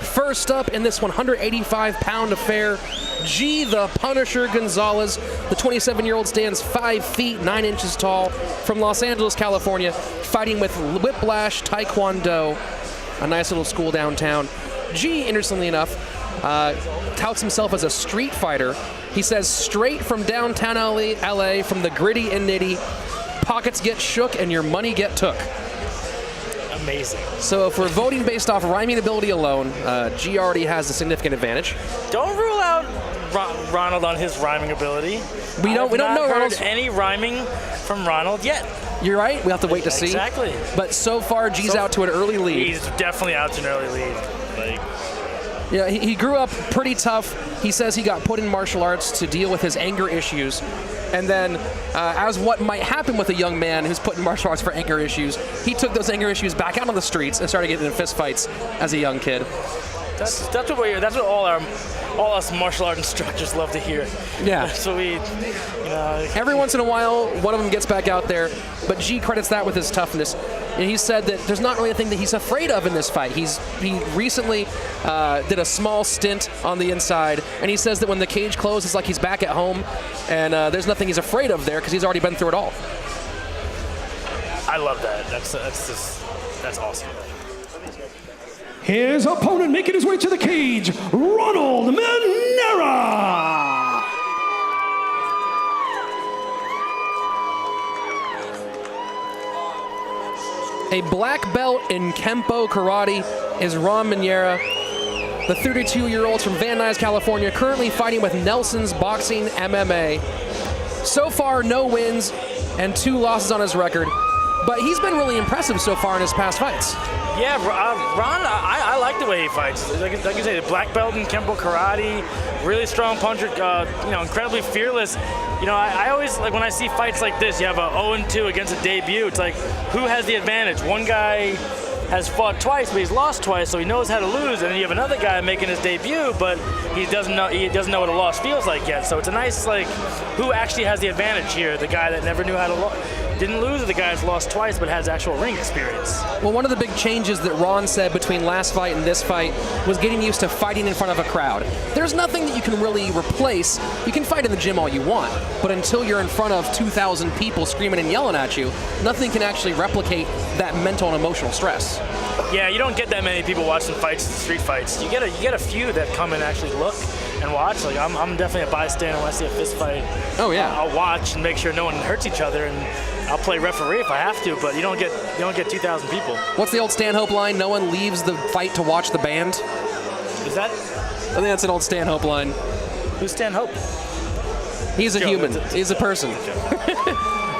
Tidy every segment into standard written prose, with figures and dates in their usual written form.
First up in this 185-pound affair, G the Punisher Gonzalez. The 27-year-old stands 5 feet 9 inches tall from Los Angeles, California, fighting with Whiplash Taekwondo, a nice little school downtown. G, interestingly enough, touts himself as a street fighter. He says, straight from downtown LA, from the gritty and nitty, pockets get shook and your money get took. Amazing. So if we're voting based off rhyming ability alone, G already has a significant advantage. Don't rule out Ronald on his rhyming ability. We don't know Ronald's any rhyming from Ronald yet. You're right. We have to wait to see. Exactly. But so far, G's out to an early lead. He's definitely out to an early lead. Yeah, he grew up pretty tough. He says he got put in martial arts to deal with his anger issues. And then, as what might happen with a young man who's put in martial arts for anger issues, he took those anger issues back out on the streets and started getting in fist fights as a young kid. That's what all us martial art instructors love to hear. Yeah. So every once in a while, one of them gets back out there, but G credits that with his toughness. And he said that there's not really a thing that he's afraid of in this fight. He recently did a small stint on the inside, and he says that when the cage closes, it's like he's back at home, and there's nothing he's afraid of there because he's already been through it all. I love that. That's awesome. His opponent making his way to the cage, Ronald Minera. A black belt in Kempo Karate is Ron Minera. The 32-year-old from Van Nuys, California, currently fighting with Nelson's Boxing MMA. So far, no wins and 2 losses on his record, but he's been really impressive so far in his past fights. Yeah, Ron, I like the way he fights. Like you say, the black belt in Kempo Karate, really strong puncher, incredibly fearless. I always, like when I see fights like this, you have a 0-2 against a debut, it's like, who has the advantage? One guy has fought twice, but he's lost twice, so he knows how to lose, and then you have another guy making his debut, but he doesn't know what a loss feels like yet. So it's a nice, like, who actually has the advantage here? The guy that never knew how to didn't lose, or the guy that's lost twice but has actual ring experience? Well, one of the big changes that Ron said between last fight and this fight was getting used to fighting in front of a crowd. There's nothing that you can really replace. You can fight in the gym all you want, but until you're in front of 2,000 people screaming and yelling at you, nothing can actually replicate that mental and emotional stress. Yeah, you don't get that many people watching fights, street fights. You get a few that come and actually look and watch. Like I'm definitely a bystander when I see a fist fight. Oh yeah. I'll watch and make sure no one hurts each other, and I'll play referee if I have to. But you don't get 2,000 people. What's the old Stanhope line? No one leaves the fight to watch the band. Is that? I think that's an old Stanhope line. Who's Stanhope? He's a human. He's a person.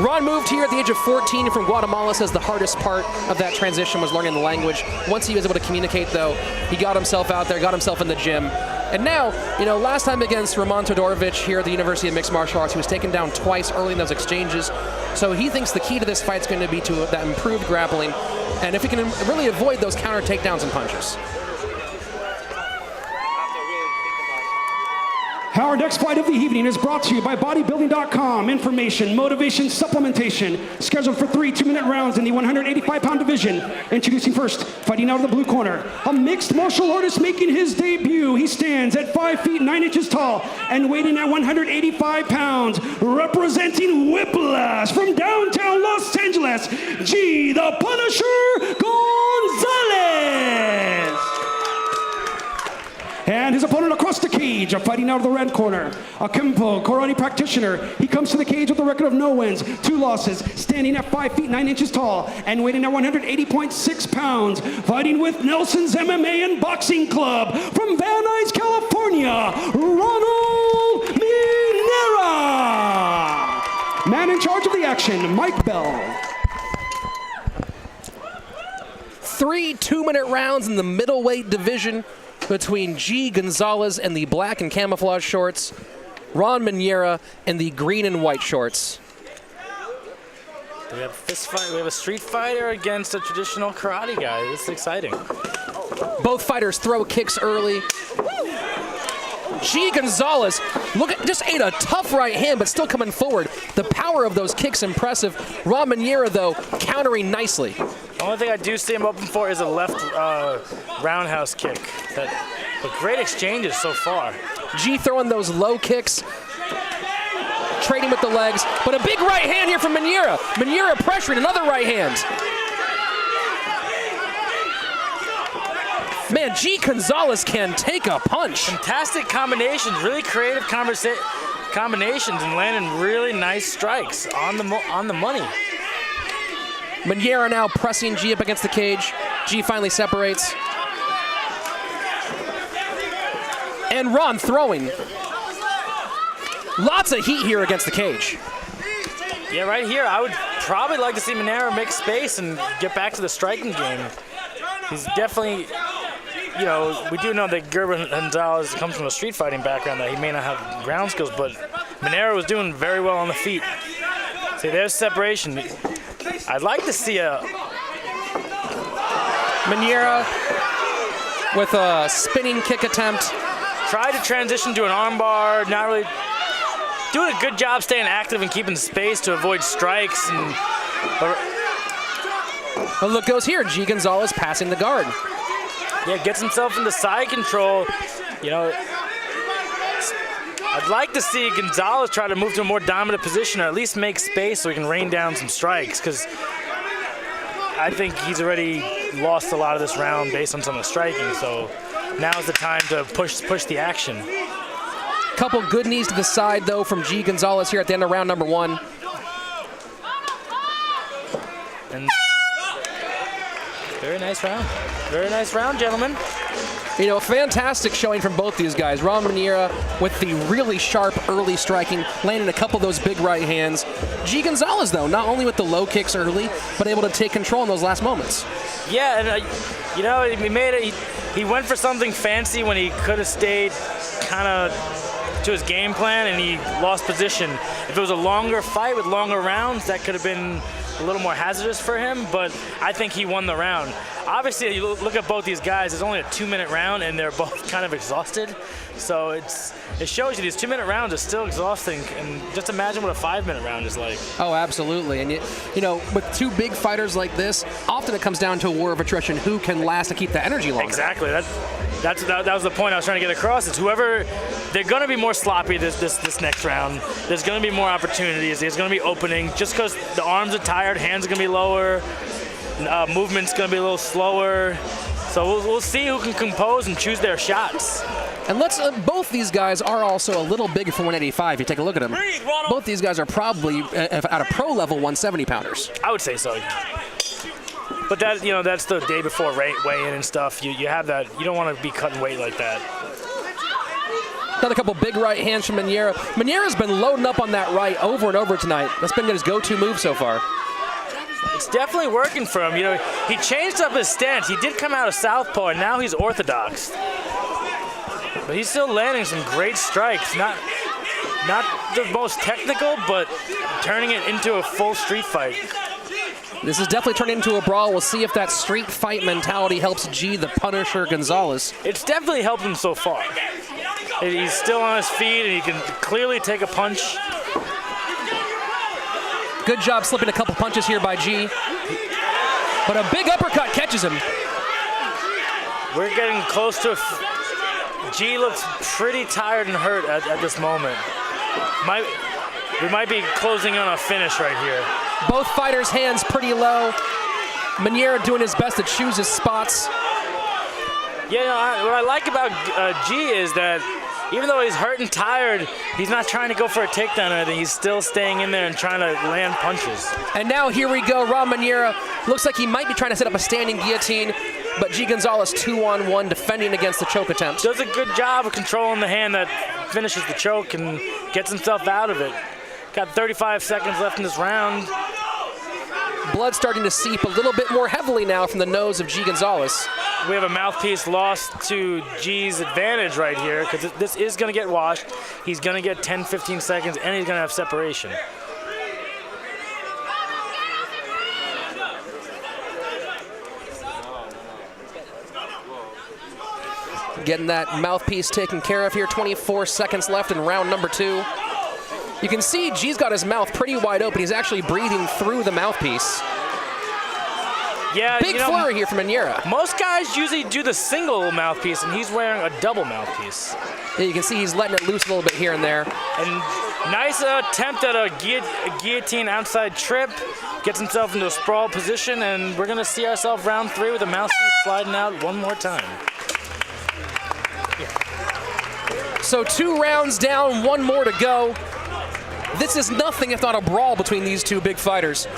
Ron moved here at the age of 14 from Guatemala. Says the hardest part of that transition was learning the language. Once he was able to communicate, though, he got himself out there, got himself in the gym. And now, last time against Roman Todorovic here at the University of Mixed Martial Arts, he was taken down twice early in those exchanges. So he thinks the key to this fight is going to be to that improved grappling, and if he can really avoid those counter takedowns and punches. Our next fight of the evening is brought to you by bodybuilding.com. Information, motivation, supplementation. Scheduled for 3 2-minute rounds in the 185-pound division. Introducing first, fighting out of the blue corner, a mixed martial artist making his debut. He stands at 5 feet 9 inches tall and weighing at 185 pounds. Representing Whiplash from downtown Los Angeles, G the Punisher Gonzalez. And his opponent across the cage, fighting out of the red corner, a Kempo Karate practitioner. He comes to the cage with a record of no wins, 2 losses, standing at 5 feet 9 inches tall and weighing at 180.6 pounds, fighting with Nelson's MMA and Boxing Club from Van Nuys, California, Ronald Minera. Man in charge of the action, Mike Bell. 3 2-minute rounds in the middleweight division between G. Gonzalez and the black and camouflage shorts, Ron Minera in the green and white shorts. We have a fist fight. We have a street fighter against a traditional karate guy. This is exciting. Both fighters throw kicks early. G. Gonzalez, just ate a tough right hand, but still coming forward. The power of those kicks impressive. Ron Minera, though, countering nicely. The only thing I do see him open for is a left roundhouse kick. But great exchanges so far. G throwing those low kicks, trading with the legs, but a big right hand here from Minera. Minera pressuring another right hand. Man, G. Gonzalez can take a punch. Fantastic combinations, really creative combinations, and landing really nice strikes on the money. Minera now pressing G up against the cage. G finally separates. And Ron throwing. Lots of heat here against the cage. Yeah, right here, I would probably like to see Minera make space and get back to the striking game. He's definitely, you know, we do know that Gonzalez comes from a street fighting background, that he may not have ground skills, but Minera was doing very well on the feet. See, there's separation. I'd like to see a Minera with a spinning kick attempt. Tried to transition to an armbar, not really doing a good job staying active and keeping space to avoid strikes. And a look goes here, G. Gonzalez passing the guard. Yeah, gets himself into side control. You know, I'd like to see Gonzalez try to move to a more dominant position, or at least make space so he can rain down some strikes, because I think he's already lost a lot of this round based on some of the striking. So now's the time to push the action. Couple good knees to the side, though, from G. Gonzalez here at the end of round number 1. And very nice round. Very nice round, gentlemen. You know, fantastic showing from both these guys. Ronald Minera with the really sharp early striking, landing a couple of those big right hands. G. Gonzalez, though, not only with the low kicks early, but able to take control in those last moments. Yeah, and you know, he went for something fancy when he could have stayed kind of to his game plan, and he lost position. If it was a longer fight with longer rounds, that could have been a little more hazardous for him, but I think he won the round. Obviously, you look at both these guys, it's only a 2-minute round, and they're both kind of exhausted. So it shows you these 2-minute rounds are still exhausting, and just imagine what a 5-minute round is like. Oh, absolutely. And you know, with two big fighters like this, often it comes down to a war of attrition. Who can last and keep the energy longer? Exactly. That was the point I was trying to get across. It's whoever, they're going to be more sloppy this next round. There's going to be more opportunities. There's going to be opening. Just because the arms are tired, hands are going to be lower, movement's going to be a little slower. So we'll see who can compose and choose their shots. And both these guys are also a little bigger for 185. You take a look at them. Both these guys are probably at a pro level 170 pounders. I would say so. But that, you know, that's the day before weigh-in and stuff. You have that. You don't want to be cutting weight like that. Another couple big right hands from Minera. Minera's been loading up on that right over and over tonight. That's been his go-to move so far. It's definitely working for him. You know, he changed up his stance. He did come out of southpaw, and now he's orthodox. But he's still landing some great strikes. Not the most technical, but turning it into a full street fight. This is definitely turning into a brawl. We'll see if that street fight mentality helps G. the Punisher Gonzalez. It's definitely helped him so far. He's still on his feet, and he can clearly take a punch. Good job slipping a couple punches here by G. But a big uppercut catches him. We're getting close to G looks pretty tired and hurt at this moment. We might be closing on a finish right here. Both fighters' hands pretty low. Minera doing his best to choose his spots. Yeah, what I like about G is that even though he's hurt and tired, he's not trying to go for a takedown or anything. He's still staying in there and trying to land punches. And now here we go. Ronald Minera looks like he might be trying to set up a standing guillotine, but G. Gonzalez 2-on-1 defending against the choke attempt. Does a good job of controlling the hand that finishes the choke and gets himself out of it. Got 35 seconds left in this round. Blood starting to seep a little bit more heavily now from the nose of G. Gonzalez. We have a mouthpiece lost to G's advantage right here, because this is going to get washed. He's going to get 10, 15 seconds, and he's going to have separation. Getting that mouthpiece taken care of here. 24 seconds left in round number 2. You can see G's got his mouth pretty wide open. He's actually breathing through the mouthpiece. Yeah, Big flurry here from Minera. Most guys usually do the single mouthpiece, and he's wearing a double mouthpiece. Yeah, you can see he's letting it loose a little bit here and there. And nice attempt at a guillotine outside trip. Gets himself into a sprawl position, and we're going to see ourselves round 3 with the mouthpiece sliding out one more time. So 2 rounds down, 1 more to go. This is nothing if not a brawl between these two big fighters.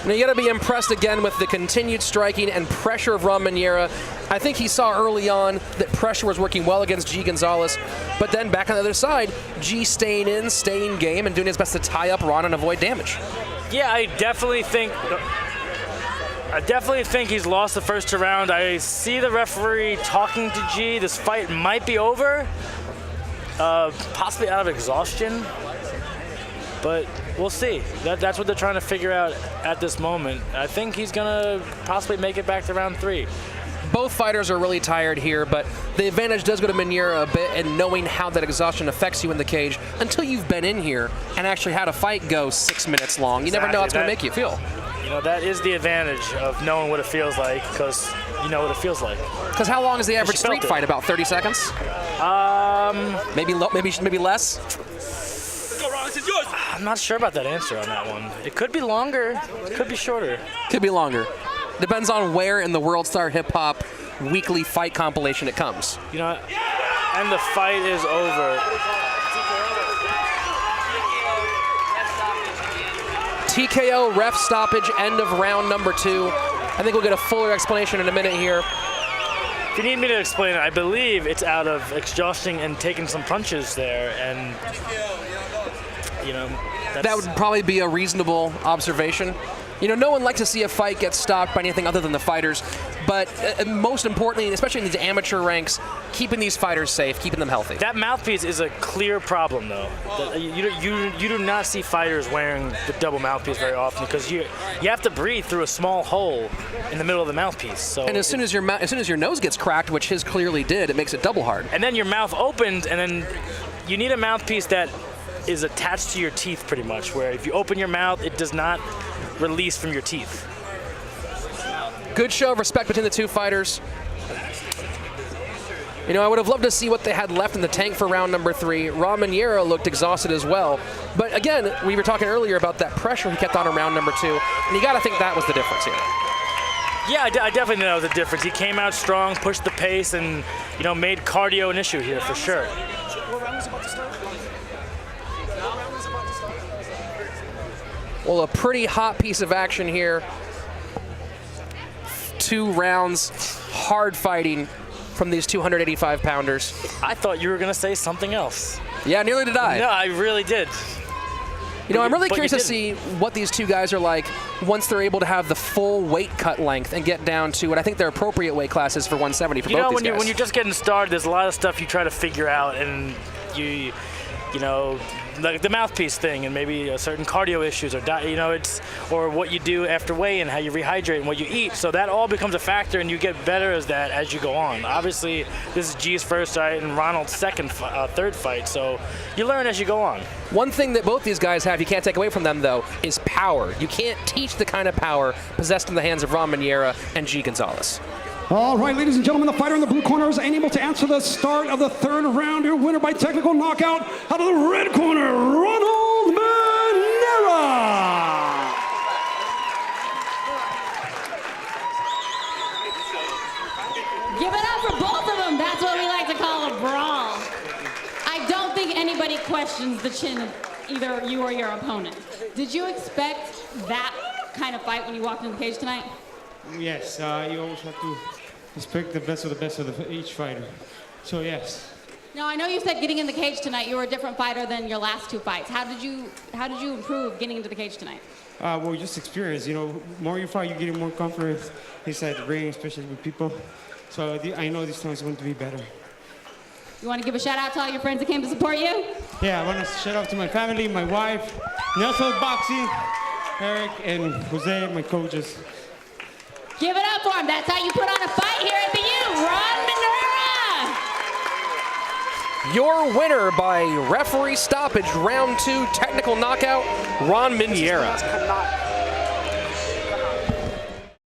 Now you got to be impressed again with the continued striking and pressure of Ron Minera. I think he saw early on that pressure was working well against G. Gonzalez, but then back on the other side, G staying in, staying game, and doing his best to tie up Ron and avoid damage. Yeah, I definitely think he's lost the first 2 rounds. I see the referee talking to G. This fight might be over, possibly out of exhaustion. But we'll see. That's what they're trying to figure out at this moment. I think he's going to possibly make it back to round 3. Both fighters are really tired here, but the advantage does go to Minera a bit in knowing how that exhaustion affects you in the cage until you've been in here and actually had a fight go 6 minutes long. You never know how it's going to make you feel. You know, that is the advantage of knowing what it feels like, because you know what it feels like. Because how long is the average street fight? About 30 seconds? Maybe less? I'm not sure about that answer on that one. It could be longer. It could be shorter. Could be longer. Depends on where in the World Star Hip Hop weekly fight compilation it comes. You know, and the fight is over. TKO, ref stoppage, end of round number 2. I think we'll get a fuller explanation in a minute here. If you need me to explain it, I believe it's out of exhausting and taking some punches there, and you know, that would probably be a reasonable observation. You know, no one likes to see a fight get stopped by anything other than the fighters, but most importantly, especially in these amateur ranks, keeping these fighters safe, keeping them healthy. That mouthpiece is a clear problem, though. You do not see fighters wearing the double mouthpiece very often, because you have to breathe through a small hole in the middle of the mouthpiece. So and as soon as your nose gets cracked, which his clearly did, it makes it double hard. And then your mouth opens, and then you need a mouthpiece that is attached to your teeth pretty much, where if you open your mouth, it does not release from your teeth. Good show of respect between the two fighters. You know, I would have loved to see what they had left in the tank for round number 3. Ron Minera looked exhausted as well. But again, we were talking earlier about that pressure he kept on in round number 2, and you got to think that was the difference here. Yeah, I definitely know the difference. He came out strong, pushed the pace, and made cardio an issue here for sure. What round is about to start? Well, a pretty hot piece of action here. 2 rounds, hard fighting from these 285-pounders. I thought you were going to say something else. Yeah, nearly did I. No, I really did. You know, I'm really curious to see what these two guys are like once they're able to have the full weight cut length and get down to what I think their appropriate weight class is for 170 for both these guys. When you're just getting started, there's a lot of stuff you try to figure out, and you know, like the mouthpiece thing, and maybe certain cardio issues, or or what you do after weigh-in, how you rehydrate, and what you eat. So that all becomes a factor, and you get better as that as you go on. Obviously, this is G's first fight and Ronald's third fight, so you learn as you go on. One thing that both these guys have, you can't take away from them, though, is power. You can't teach the kind of power possessed in the hands of Ron Minera and G. Gonzalez. All right, ladies and gentlemen, the fighter in the blue corner is unable to answer the start of the 3rd round. Your winner by technical knockout out of the red corner, Ronald Minera. Give it up for both of them. That's what we like to call a brawl. I don't think anybody questions the chin of either you or your opponent. Did you expect that kind of fight when you walked in the cage tonight? Yes, you always have to respect the best of each fighter. So yes. Now I know you said getting in the cage tonight you were a different fighter than your last 2 fights. How did you improve getting into the cage tonight? Well, just experience. You know, more you fight, you get more confidence inside the ring, especially with people. So I know this time is going to be better. You want to give a shout out to all your friends that came to support you? Yeah, I want to shout out to my family, my wife, Nelson Boxing, Eric, and Jose, my coaches. Give it up for him. That's how you put on a fight here at BU. Ron Minera. Your winner by referee stoppage, round 2, technical knockout, Ron Minera.